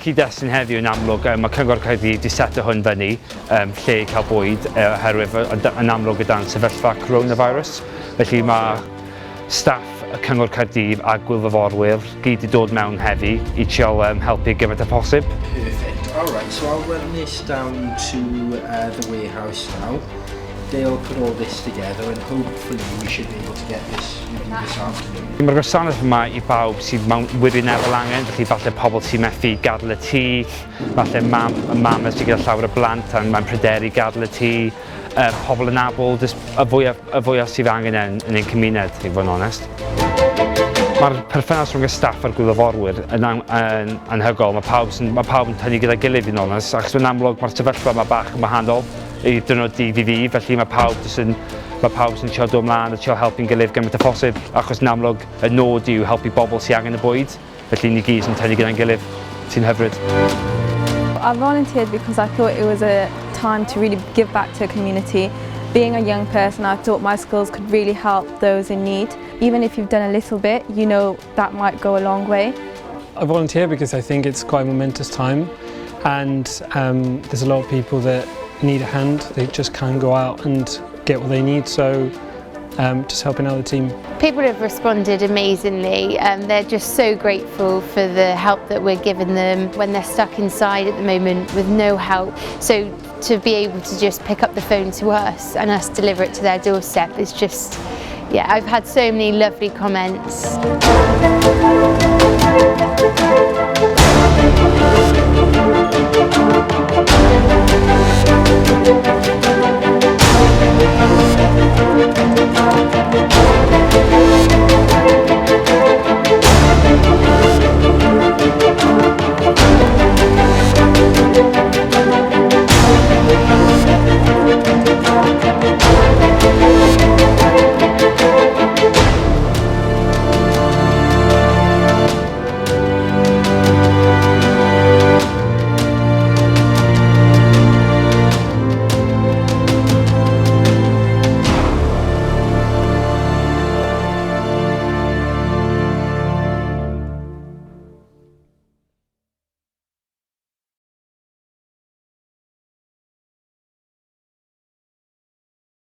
cyd-destun heddiw yn amlwg, mae Cyngor Caerdydd wedi seto hwn fyny lle i cael bwyd oherwydd yn amlwg gyda'n sefyllfa coronavirus. Felly mae staff y Cyngor Caerdydd a gwylfyforwyr gyd i dod mewn heddi i trial helpu gymaint â posib. Perfect. Alright, so I'll run this down to the warehouse now. They'll put all this together and hopefully we should be able to get this this afternoon. Mae'r gwasanaeth yma i bawb sydd mewn wirioneddol angen, felly falle pobl sy'n methu gadael y tŷ, falle mam sydd gyda llawer o blant a mae'n pryderu gadael y tŷ, pobl yn abod, y fwyaf sydd angen yn ein cymuned, i fod yn onest. Mae'r perthynas rhwng y staff a'r gwylfyforwyr yn anhygoel. Mae pawb yn tynnu gyda'i gilydd yn onest, achos yn amlwg mae'r sefyllfa yma bach yn wahanol i dynod dydd i ddydd, felly mae pawb sy'n trio dod ymlaen a trio helpu'n gilydd gymaint â phosib, achos yn amlwg y nod yw helpu bobl sy'n angen y bwyd, felly ni gyd yn tynnu gyda'n gilydd, sy'n hyfryd. I volunteered because I thought it was a time to really give back to a community. Being a young person, I thought my skills could really help those in need. Even if you've done a little bit, you know that might go a long way. I volunteer because I think it's quite a momentous time, and there's a lot of people that need a hand. They just can't go out and get what they need, so just helping out the team. People have responded amazingly. They're just so grateful for the help that we're giving them when they're stuck inside at the moment with no help. So to be able to just pick up the phone to us and us deliver it to their doorstep is just, yeah, I've had so many lovely comments.